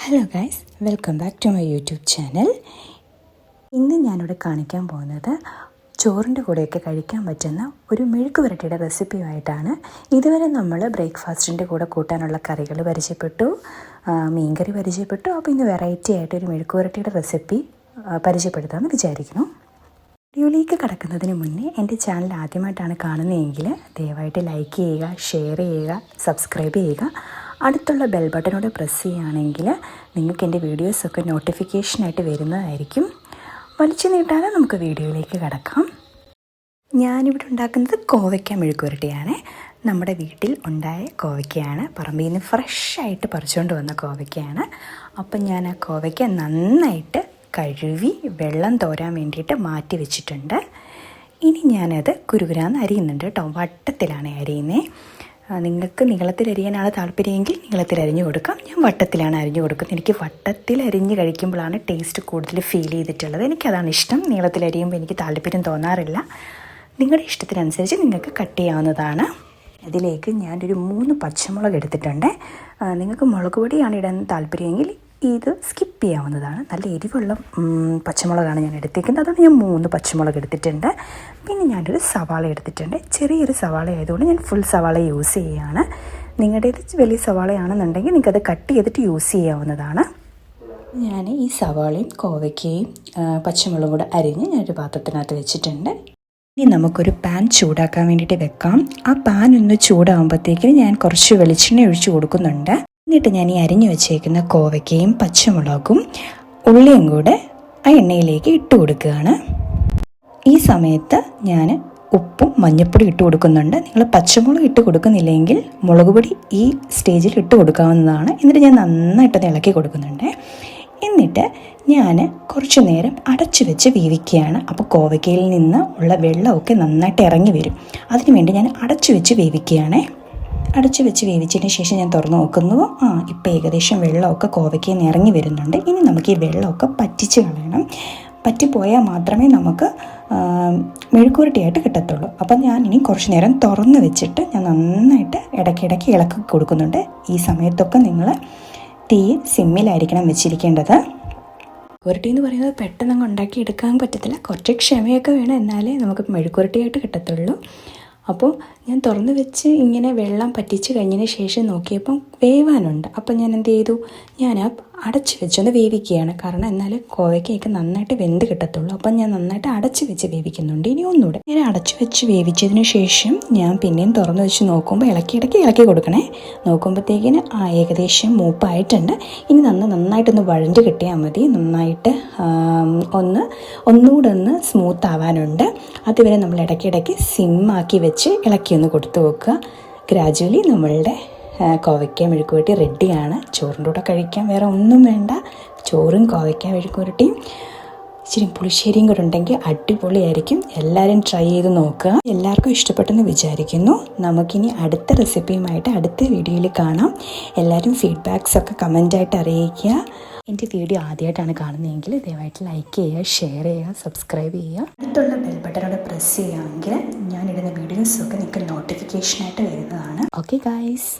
Hello guys, welcome back to my YouTube channel. ഇന്ന് ഞാനിവിടെ കാണിക്കാൻ പോകുന്നത് ചോറിൻ്റെ കൂടെയൊക്കെ കഴിക്കാൻ പറ്റുന്ന ഒരു മെഴുക്ക് പുരട്ടിയുടെ റെസിപ്പിയുമായിട്ടാണ്. ഇതുവരെ നമ്മൾ ബ്രേക്ക്ഫാസ്റ്റിൻ്റെ കൂടെ കൂട്ടാനുള്ള കറികൾ പരിചയപ്പെട്ടു, മീൻകറി പരിചയപ്പെട്ടു. അപ്പോൾ ഇന്ന് വെറൈറ്റി ആയിട്ട് ഒരു മെഴുക്ക് പുരട്ടിയുടെ റെസിപ്പി പരിചയപ്പെടുത്താമെന്ന് വിചാരിക്കുന്നു. വീഡിയോയിലേക്ക് കടക്കുന്നതിന് മുന്നേ എൻ്റെ ചാനൽ ആദ്യമായിട്ടാണ് കാണുന്നതെങ്കിൽ ദയവായിട്ട് ലൈക്ക് ചെയ്യുക, ഷെയർ ചെയ്യുക, സബ്സ്ക്രൈബ് ചെയ്യുക. അടുത്തുള്ള ബെൽ ബട്ടനോട് പ്രസ് ചെയ്യുകയാണെങ്കിൽ നിങ്ങൾക്ക് എൻ്റെ വീഡിയോസൊക്കെ നോട്ടിഫിക്കേഷനായിട്ട് വരുന്നതായിരിക്കും. വലിച്ചു നീട്ടാതെ നമുക്ക് വീഡിയോയിലേക്ക് കടക്കാം. ഞാനിവിടെ ഉണ്ടാക്കുന്നത് കോവയ്ക്ക മെഴുക്ക് പുരട്ടിയാണ്. നമ്മുടെ വീട്ടിൽ ഉണ്ടായ കോവയ്ക്കയാണ്, പറമ്പിൽ നിന്ന് ഫ്രഷായിട്ട് പറിച്ചുകൊണ്ട് വന്ന കോവയ്ക്കയാണ്. അപ്പം ഞാൻ ആ കോവയ്ക്ക നന്നായിട്ട് കഴുകി വെള്ളം തോരാൻ വേണ്ടിയിട്ട് മാറ്റി വെച്ചിട്ടുണ്ട്. ഇനി ഞാനത് കുരുകുരാന്ന് അരിയുന്നുണ്ട് കേട്ടോ. വട്ടത്തിലാണ് അരിയുന്നത്. നിങ്ങൾക്ക് നീളത്തിൽ അരിയാനാണ് താല്പര്യമെങ്കിൽ നീളത്തിൽ അരിഞ്ഞു കൊടുക്കാം. ഞാൻ വട്ടത്തിലാണ് അരിഞ്ഞു കൊടുക്കുന്നത്. എനിക്ക് വട്ടത്തിൽ അരിഞ്ഞ് കഴിക്കുമ്പോഴാണ് ടേസ്റ്റ് കൂടുതൽ ഫീൽ ചെയ്തിട്ടുള്ളത്. എനിക്കതാണ് ഇഷ്ടം. നീളത്തിൽ അരിയുമ്പോൾ എനിക്ക് താല്പര്യം തോന്നാറില്ല. നിങ്ങളുടെ ഇഷ്ടത്തിനനുസരിച്ച് നിങ്ങൾക്ക് കട്ട് ചെയ്യാവുന്നതാണ്. അതിലേക്ക് ഞാനൊരു 3 പച്ചമുളക് എടുത്തിട്ടുണ്ട്. നിങ്ങൾക്ക് മുളക് പൊടിയാണ് ഇടാൻ താല്പര്യമെങ്കിൽ ഇത് സ്കിപ്പ് ചെയ്യാവുന്നതാണ്. നല്ല എരിവുള്ള പച്ചമുളകാണ് ഞാൻ എടുത്തേക്കുന്നത്. അതുകൊണ്ട് ഞാൻ 3 പച്ചമുളക് എടുത്തിട്ടുണ്ട്. പിന്നെ ഞാനൊരു സവാള എടുത്തിട്ടുണ്ട്. ചെറിയൊരു സവാള ആയതുകൊണ്ട് ഞാൻ ഫുൾ സവാള യൂസ് ചെയ്യുകയാണ്. നിങ്ങളുടേത് വലിയ സവാളയാണെന്നുണ്ടെങ്കിൽ നിങ്ങൾക്കത് കട്ട് ചെയ്തിട്ട് യൂസ് ചെയ്യാവുന്നതാണ്. ഞാൻ ഈ സവാളയും കോവയ്ക്കയും പച്ചമുളകും കൂടെ അരിഞ്ഞ് ഞാനൊരു പാത്രത്തിനകത്ത് വെച്ചിട്ടുണ്ട്. ഇനി നമുക്കൊരു പാൻ ചൂടാക്കാൻ വേണ്ടിയിട്ട് വെക്കാം. ആ പാൻ ഒന്ന് ചൂടാകുമ്പോഴത്തേക്കിന് ഞാൻ കുറച്ച് വെളിച്ചെണ്ണ ഒഴിച്ച് കൊടുക്കുന്നുണ്ട്. എന്നിട്ട് ഞാൻ ഈ അരിഞ്ഞു വെച്ചേക്കുന്ന കോവയ്ക്കയും പച്ചമുളകും ഉള്ളിയും കൂടെ ആ എണ്ണയിലേക്ക് ഇട്ട് കൊടുക്കുകയാണ്. ഈ സമയത്ത് ഞാൻ ഉപ്പും മഞ്ഞൾപ്പൊടി ഇട്ട് കൊടുക്കുന്നുണ്ട്. നിങ്ങൾ പച്ചമുളക് ഇട്ട് കൊടുക്കുന്നില്ലെങ്കിൽ മുളക് പൊടി ഈ സ്റ്റേജിൽ ഇട്ട് കൊടുക്കാവുന്നതാണ്. എന്നിട്ട് ഞാൻ നന്നായിട്ട് ഇളക്കി കൊടുക്കുന്നുണ്ട്. എന്നിട്ട് ഞാൻ കുറച്ച് നേരം അടച്ചു വെച്ച് വേവിക്കുകയാണ്. അപ്പോൾ കോവയ്ക്കയിൽ നിന്ന് ഉള്ള വെള്ളമൊക്കെ നന്നായിട്ട് ഇറങ്ങി വരും. അതിനുവേണ്ടി ഞാൻ അടച്ചു വെച്ച് വേവിക്കുകയാണ്. അടച്ചു വെച്ച് വേവിച്ചതിന് ശേഷം ഞാൻ തുറന്ന് നോക്കുന്നു. ഇപ്പോൾ ഏകദേശം വെള്ളമൊക്കെ കോവയ്ക്കയിൽ നിന്ന് ഇറങ്ങി വരുന്നുണ്ട്. ഇനി നമുക്ക് ഈ വെള്ളമൊക്കെ പറ്റിച്ച് കളയണം. പറ്റിപ്പോയാൽ മാത്രമേ നമുക്ക് മെഴുക്കുവരട്ടിയായിട്ട് കിട്ടത്തുള്ളൂ. അപ്പം ഞാൻ ഇനി കുറച്ച് നേരം തുറന്ന് വെച്ചിട്ട് ഞാൻ നന്നായിട്ട് ഇടയ്ക്കിടയ്ക്ക് ഇളക്കി കൊടുക്കുന്നുണ്ട്. ഈ സമയത്തൊക്കെ നിങ്ങൾ തീ സിമ്മിലായിരിക്കണം വെച്ചിരിക്കേണ്ടത്. മെഴുക്കുവരട്ടി എന്ന് പറയുന്നത് പെട്ടെന്ന് ഉണ്ടാക്കിയെടുക്കാൻ പറ്റത്തില്ല. കുറച്ച് ക്ഷമയൊക്കെ വേണം, എന്നാലേ നമുക്ക് മെഴുക്കുവരട്ടിയായിട്ട് കിട്ടത്തുള്ളൂ. അപ്പോൾ ഞാൻ തുറന്ന് വെച്ച് ഇങ്ങനെ വെള്ളം പറ്റിച്ച് കഴിഞ്ഞതിന് ശേഷം നോക്കിയപ്പം വേവാനുണ്ട്. അപ്പം ഞാൻ എന്ത് ചെയ്തു, ഞാൻ അടച്ച് വെച്ചൊന്ന് വേവിക്കുകയാണ്. കാരണം എന്നാൽ കോവയ്ക്കൊക്കെ നന്നായിട്ട് വെന്ത് കിട്ടത്തുള്ളൂ. അപ്പം ഞാൻ നന്നായിട്ട് അടച്ച് വെച്ച് വേവിക്കുന്നുണ്ട്. ഇനി ഒന്നുകൂടെ ഞാൻ അടച്ച് വെച്ച് വേവിച്ചതിന് ശേഷം ഞാൻ പിന്നെയും തുറന്ന് വെച്ച് നോക്കുമ്പോൾ ഇടയ്ക്ക് ഇളക്കി കൊടുക്കണേ. നോക്കുമ്പോഴത്തേക്കിന് ഏകദേശം മൂപ്പായിട്ടുണ്ട്. ഇനി നന്നായിട്ടൊന്ന് വഴണ്ട് കിട്ടിയാൽ മതി. നന്നായിട്ട് ഒന്നുകൂടെ ഒന്ന് സ്മൂത്ത് ആവാനുണ്ട്. അതുവരെ നമ്മൾ ഇടയ്ക്കിടയ്ക്ക് സിമ്മാക്കി വെച്ച് ഇളക്കിയൊന്ന് കൊടുത്തു വെക്കുക. ഗ്രാജുവലി നമ്മളുടെ കോവയ്ക്ക മെഴുക്കുവരട്ടി റെഡിയാണ്. ചോറിൻ്റെ കൂടെ കഴിക്കാൻ വേറെ ഒന്നും വേണ്ട. ചോറും കോവയ്ക്ക മെഴുക്കുവരട്ടിയും ഇച്ചിരി പുളിശ്ശേരിയും കൂടെ ഉണ്ടെങ്കിൽ അടിപൊളിയായിരിക്കും. എല്ലാവരും ട്രൈ ചെയ്ത് നോക്കുക. എല്ലാവർക്കും ഇഷ്ടപ്പെട്ടെന്ന് വിചാരിക്കുന്നു. നമുക്കിനി അടുത്ത റെസിപ്പിയുമായിട്ട് അടുത്ത വീഡിയോയിൽ കാണാം. എല്ലാവരും ഫീഡ്ബാക്സൊക്കെ കമൻ്റായിട്ട് അറിയിക്കുക. എൻ്റെ വീഡിയോ ആദ്യമായിട്ടാണ് കാണുന്നതെങ്കിൽ ദയവായിട്ട് ലൈക്ക് ചെയ്യുക, ഷെയർ ചെയ്യുക, സബ്സ്ക്രൈബ് ചെയ്യുക. അടുത്തുള്ള ബെൽ ബട്ടനോട് പ്രസ് ചെയ്യുകയാണെങ്കിൽ ഞാനിടുന്ന വീഡിയോസൊക്കെ നിങ്ങൾക്ക് നോട്ടിഫിക്കേഷനായിട്ട് വരുന്നതാണ്. Okay guys.